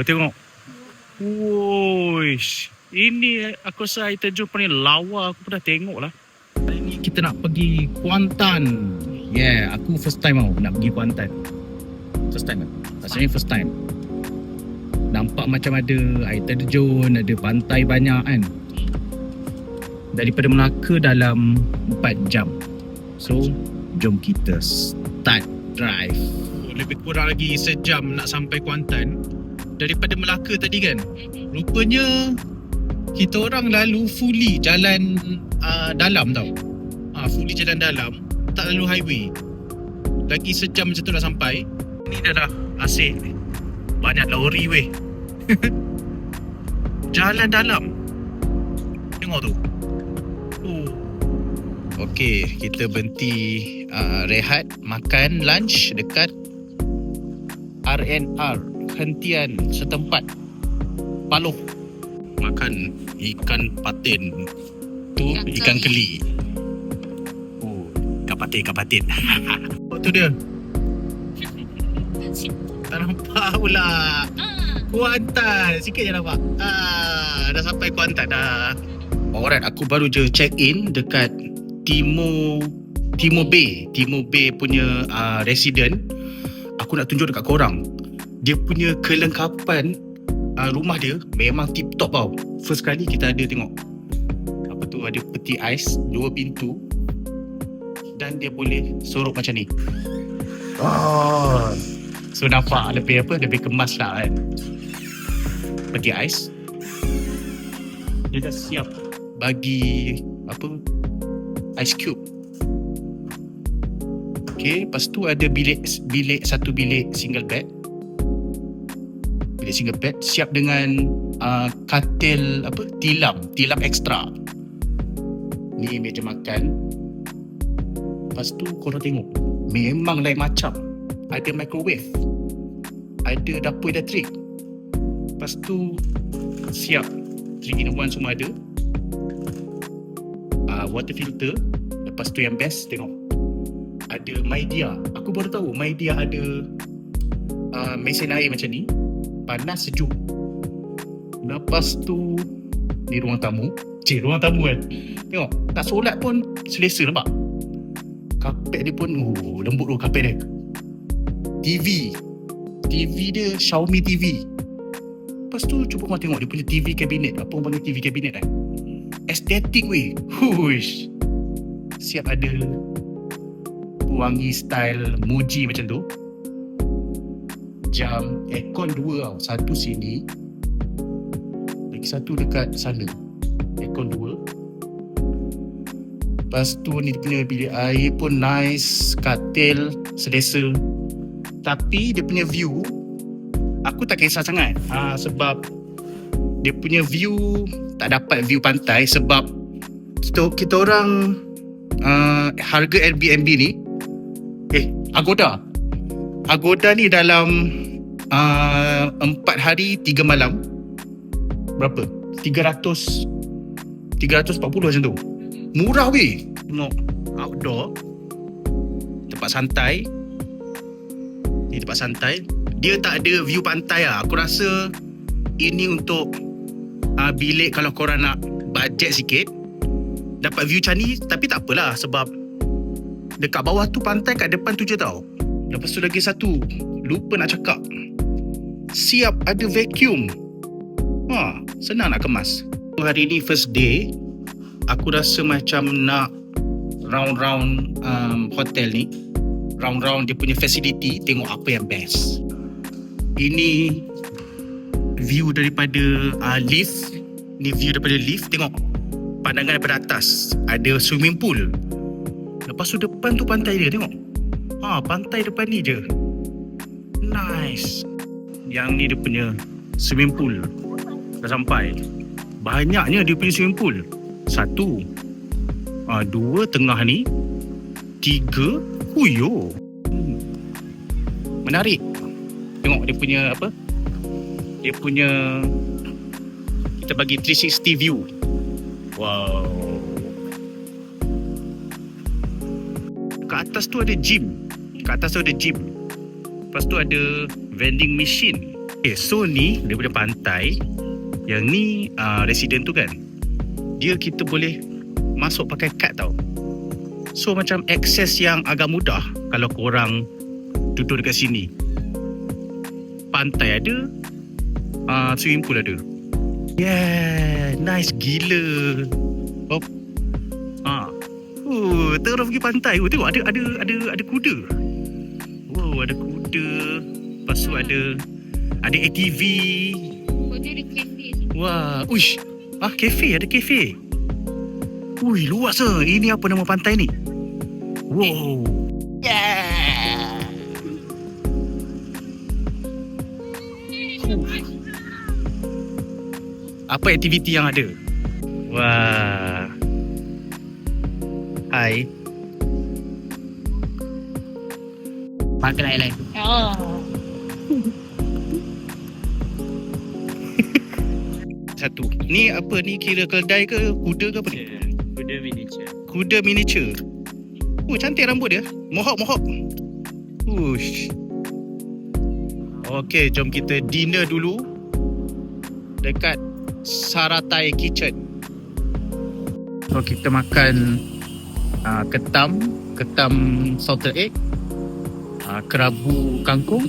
Tengok. Woish. Ini aku rasa air terjun paling lawa aku pernah tengok lah. Hari ni kita nak pergi Kuantan. Yeah, aku first time tau nak pergi Kuantan. First time lah. Rasanya first time. Nampak macam ada air terjun, ada pantai banyak kan. Daripada Melaka dalam 4 jam. So, jom kita start drive. Lebih kurang lagi sejam nak sampai Kuantan. Daripada Melaka tadi kan. Rupanya kita orang lalu fully jalan dalam tau. Fully jalan dalam, tak lalu highway. Lagi sejam macam tu nak sampai. Ni dah asyik. Banyak lori weh. Jalan dalam. Tengok tu. Okey, kita berhenti rehat, makan lunch dekat RNR, hentian setempat Paloh. Makan ikan patin. Tu ikan keli. Ikan patin. Oh, tu dia. Tak nampak pula. Kuantan. Sikit je nampak. Dah sampai Kuantan dah. Alright, aku baru je check in dekat Timur Bay punya resident. Aku nak tunjuk dekat korang. Dia punya kelengkapan rumah dia memang tip top tau. First kali kita ada tengok apa tu, ada peti ais 2 pintu dan dia boleh sorok macam ni. So nampak lebih kemas lah kan. Peti ais dia dah siap bagi ice cube. Okay, lepas tu ada satu bilik single bed. Bilik single bed siap dengan katil tilam ekstra. Ni meja makan. Lepas tu korang tengok, memang lain macam. Ada microwave, ada dapur elektrik. Lepas tu siap 3 in 1 semua ada. Water filter. Lepas tu yang best, tengok, ada Maidia. Aku baru tahu Maidia ada mesin air macam ni, panas sejuk. Lepas tu ni ruang tamu. Ruang tamu kan. Tengok, tak solat pun selesa, nampak. Kapet dia pun lembut tu kapet dia. TV dia Xiaomi TV. Lepas tu cuba korang tengok dia punya TV cabinet. Apa orang panggil TV cabinet kan? Estetik weh. Huish. Siap ada wangi style Muji macam tu. Jam aircon 2 tau. Satu sini, lagi satu dekat sana. Aircon 2. Lepas tu ni dia punya bilik air pun nice. Katil selesa. Tapi dia punya view aku tak kisah sangat. Sebab dia punya view tak dapat view pantai. Sebab kita orang harga Airbnb ni Agoda ni dalam 4 hari 3 malam berapa? 340 macam tu. Murah weh. Tengok outdoor, tempat santai. Ni tempat santai. Dia tak ada view pantai lah. Aku rasa ini untuk bilik kalau korang nak budget sikit, dapat view macam ni. Tapi tak apalah, sebab dekat bawah tu pantai, kat depan tu je tau. Lepas tu lagi satu, lupa nak cakap, siap ada vacuum. Senang nak kemas. Hari ni first day, aku rasa macam nak round-round hotel ni, round-round dia punya facility, tengok apa yang best. Ini view daripada lift. Ni view daripada lift. Tengok pandangan daripada atas. Ada swimming pool. Lepas tu depan tu pantai dia. Tengok, pantai depan ni je. Nice. Yang ni dia punya swimming pool. Dah sampai. Banyaknya dia punya swimming pool. 1, 2 tengah ni, 3. Huyo, menarik. Tengok dia punya dia punya, kita bagi 360 view. Wow. Kat atas tu ada gym. Lepas tu ada vending machine. Okay, so ni daripada pantai. Yang ni resident tu kan, dia kita boleh masuk pakai kad tau. So macam akses yang agak mudah kalau korang duduk dekat sini. Pantai ada, swimming pool ada. Yeah, nice gila. Oh. Terus pergi pantai. Tengok ada kuda. Wow, ada kuda. Lepas tu ada ATV. Dia ada kafe. Wah, uish. Kafe, ada kafe. Ui, luas ke? Ini apa nama pantai ni? Wow. Yeah. Apa aktiviti yang ada? Wah. Hai. Pakai lain-lain. Satu. Ni apa ni, kira keldai ke kuda ke apa ni? Kuda miniature. Kuda miniature. Cantik rambut dia. Mohawk. Ush. Okey, jom kita dinner dulu dekat Saratai Kitchen. So kita makan ketam salted egg, kerabu kangkung.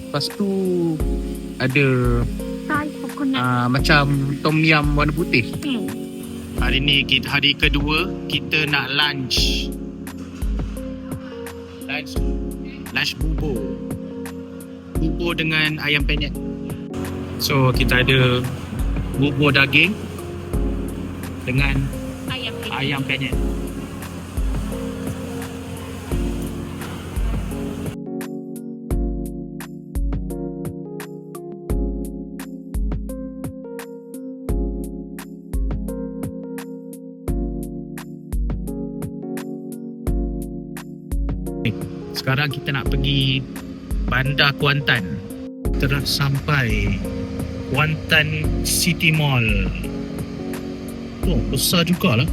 Lepas tu ada macam tom yum warna putih. Hari ni hari kedua kita nak lunch bubur dengan ayam penyet. So kita ada bubur daging dengan ayam penyet. Sekarang kita nak pergi Bandar Kuantan. Kita dah sampai Kuantan City Mall. Besar jugalah.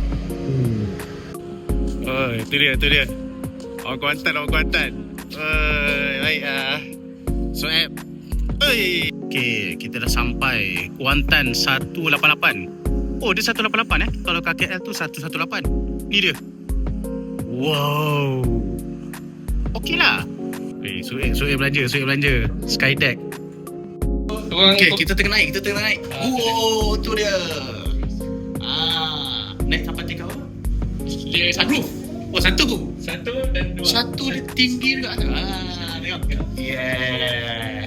Itu dia. Orang Kuantan. Baik Soeb. Okay, kita dah sampai Kuantan 188. Dia 188 Kalau KKL tu 118. Ni dia. Wow. Okey lah. Soeb belanja. Skydeck. Okay, kita tengah naik. Wow, tu dia. Naik sampai tingkat apa? Dia satu. Satu dan dua. Satu dia tinggi juga. Tengok. Yeah.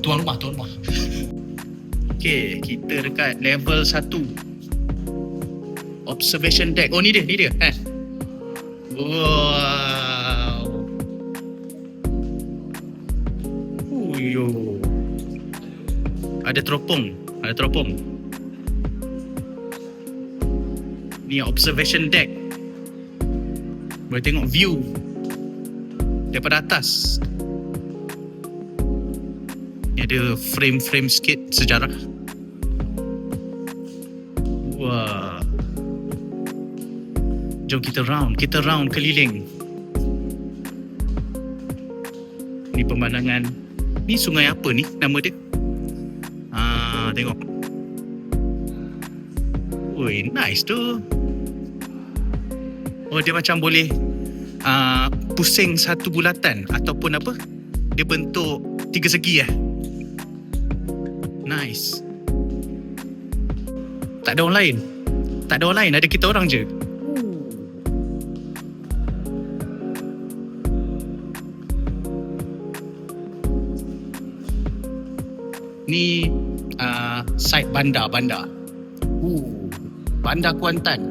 Tuan rumah. Okay, kita dekat level 1. Observation deck. Ni dia. Wow. Ada teropong. Ni observation deck. Boleh tengok view daripada atas. Ni ada frame sikit sejarah. Wah. Jom kita round keliling. Ni pemandangan. Ni sungai apa ni nama dia? Tengok. Nice tu. Dia macam boleh pusing satu bulatan ataupun apa? Dia bentuk 3 segi . Nice. Tak ada orang lain, ada kita orang je. Ni site bandar. Bandar Kuantan.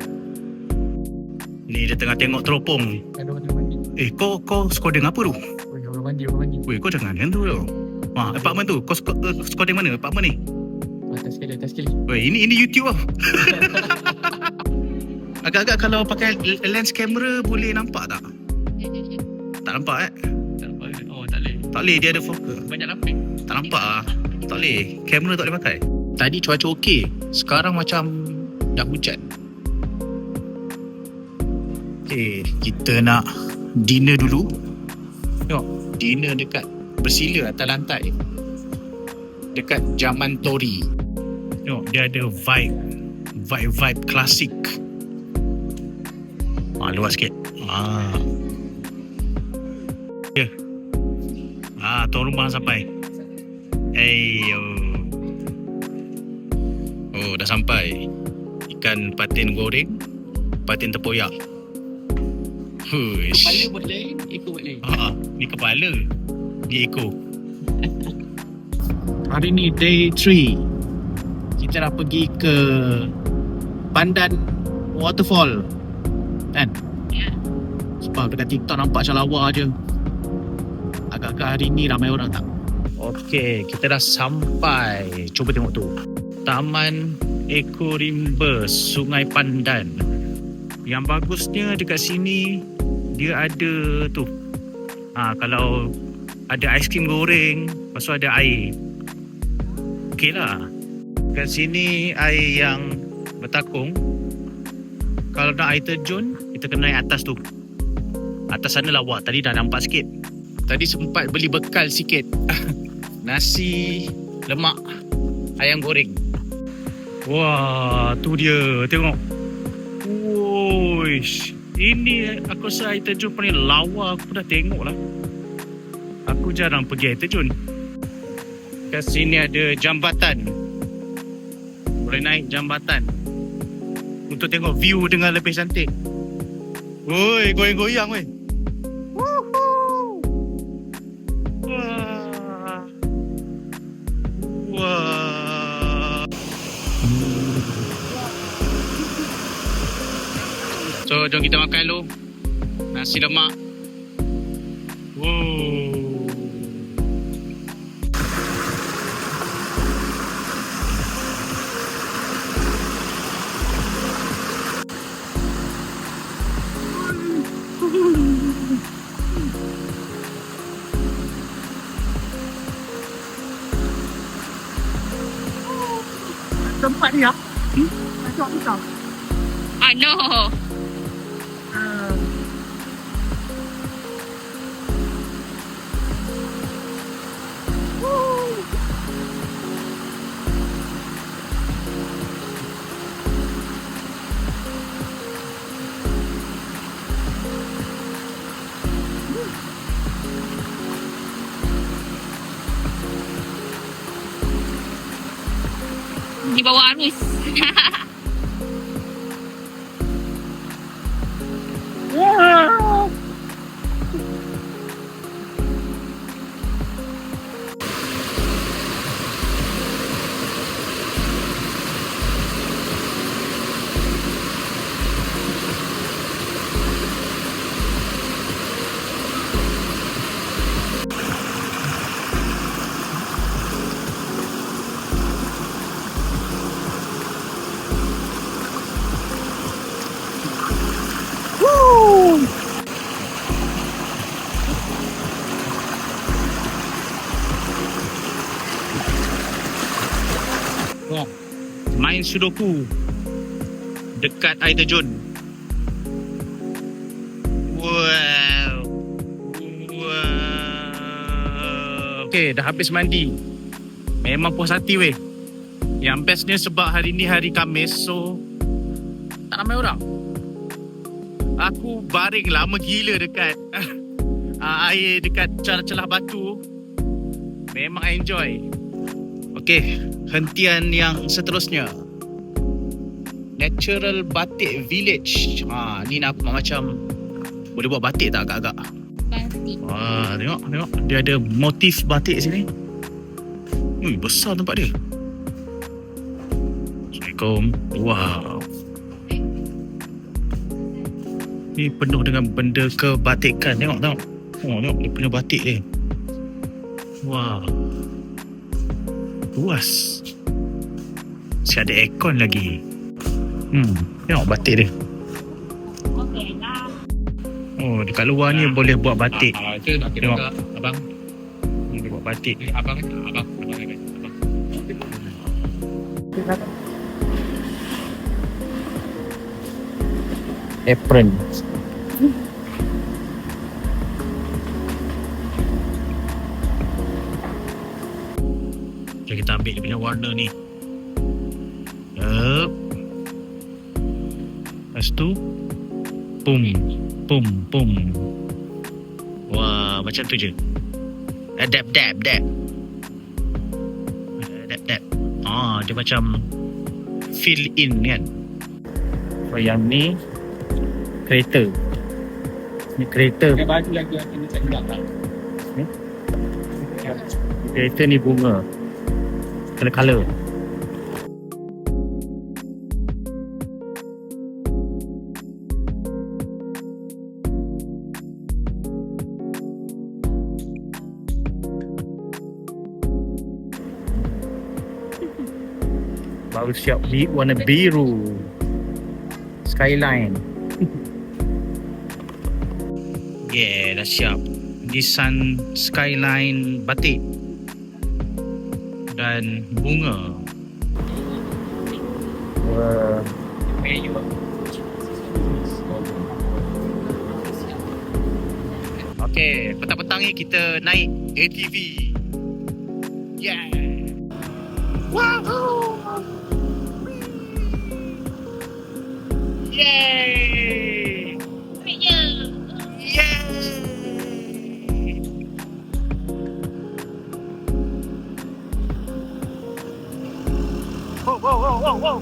Ni dia tengah tengok teropong. Ada orang mandi. Kau skodeng apa tu? Orang mandi. Kau jangan kan tu. Apartmen tu. Kau skodeng mana? Apartmen ni? Atas sekali. Ini YouTube lah. Agak-agak kalau pakai lens kamera boleh nampak tak? Tak nampak Tak boleh. Tak boleh, dia ada fokus. Banyak lapik. Tak nampak lah. Tak boleh. Kamera tak boleh pakai. Tadi cuaca okey. Sekarang macam dah hujan. Okay, kita nak dinner dulu. Tengok, dinner dekat bersila atas lantai dekat Zaman Tori. Tengok, dia ada vibe klasik. Luas sikit. Ya. Tuan rumah sampai. Oh, dah sampai. Ikan patin goreng, patin tempoyak. Huish. Kepala buat lain, ekor buat lain. Ni kepala, ni ekor. Hari ni day 3. Kita dah pergi ke Pandan Waterfall, kan? Ya. Sebab dekat TikTok nampak macam lawa je. Agak-agak hari ni ramai orang tak? Okey, kita dah sampai. Cuba tengok tu. Taman Ekorimba Sungai Pandan. Yang bagusnya dekat sini dia ada tu. Kalau ada aiskrim goreng, lepas tu ada air. Okey lah. Kat sini air yang bertakung. Kalau nak air terjun, kita kena naik atas tu. Atas sana lawa. Tadi dah nampak sikit. Tadi sempat beli bekal sikit. Nasi lemak ayam goreng. Wah, tu dia. Tengok. Woish. Ini aku rasa air terjun paling lawa aku dah tengok lah. Aku jarang pergi air terjun. Kat sini ada jambatan. Boleh naik jambatan untuk tengok view dengan lebih cantik. Woi, goyang-goyang weh. Wah. So, jom kita makan dulu. Nasi lemak. Wow. Tempat dia. Macam apa tau? No. Di bawah arus. Main sudoku dekat air terjun. Wow. Okay, dah habis mandi. Memang puas hati weh. Yang bestnya sebab hari ni hari Khamis, so tak ramai orang. Aku baring lama gila dekat air dekat celah-celah batu. Memang enjoy. Okay, hentian yang seterusnya. Natural Batik Village. Ni nampak macam boleh buat batik tak agak-agak? Batik. Wah, tengok. Dia ada motif batik sini. Besar tempat dia. Assalamualaikum. Wow. Ni penuh dengan benda kebatikan. Tengok. Tengok dia punya batik dia. Wow. Luas. Masih ada aircon lagi. Tengok batik dia. Okey lah. Oh, dekat luar ni boleh buat batik. Itu nak kira Tengok. ke abang? Boleh buat batik. Abang. Apron. So kita ambil dia punya warna ni. Yup. Lepas tu pum pum pum. Wah, macam tu je. Dab. Dab. Dia macam fill in kan. So yang ni kereta. Ni kereta. Baju lagi yang kena cek belakang. Kereta ni bunga. Colour. Baru siap warna biru. Skyline. Yeah, dah siap. Nissan Skyline batik dan bunga. Okay, petang-petang ni kita naik ATV. Yeah. Wahoo! Yay! Yay! Whoa!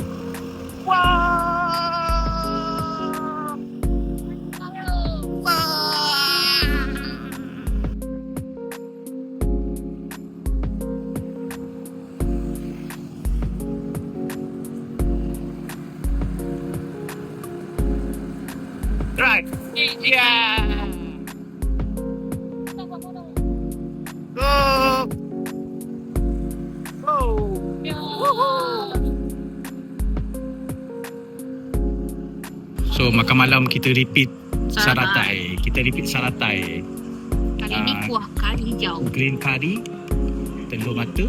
Right. Yeah. Go. So makan malam kita repeat saratai. Kita repeat saratai. Kali ni kuah kari hijau. Green curry, telur mata,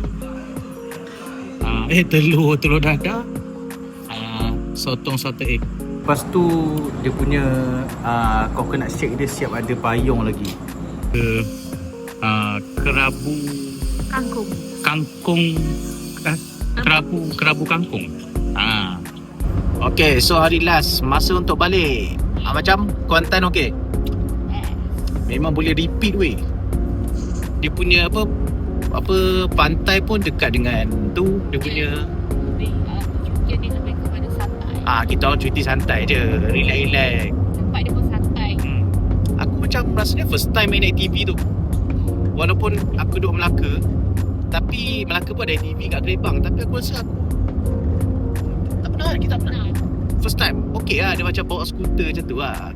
telur dadah, sotong salted egg. Lepas tu dia punya coconut shake dia siap ada payung lagi. Kerabu Kangkung. kerabu kangkung. Okay, so hari last masa untuk balik. Macam Kuantan okey. Memang boleh repeat weh. Dia punya apa pantai pun dekat dengan tu dia punya. Cuti dia lebih kepada santai. Kita orang cuti santai je, relax. Tempat dia pun santai. Aku macam rasanya first time main ATV tu. Walaupun aku duduk Melaka, tapi Melaka pun ada ATV kat Kerebang, tapi aku rasa aku kita tak pernah. First time. Okey lah, dia macam bawa skuter macam tu lah.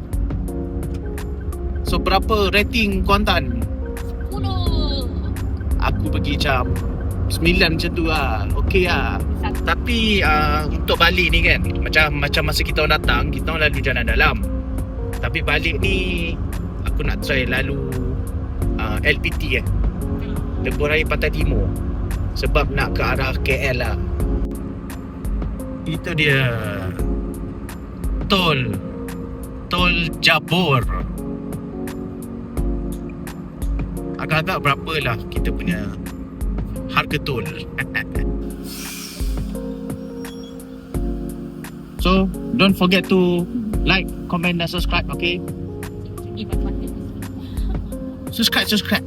So berapa rating Kuantan? 10. Aku bagi macam 9 macam tu lah. Okey lah. Tapi untuk balik ni kan, macam masa kita orang datang, kita orang lalu jalan dalam. Tapi balik ni aku nak try lalu LPT kan, Lebuh Raya Pantai Timur, sebab nak ke arah KL lah. Itu dia Tol Jabor. Agak-agak berapa lah kita punya harga tol. So don't forget to like, comment dan subscribe. Okay, subscribe.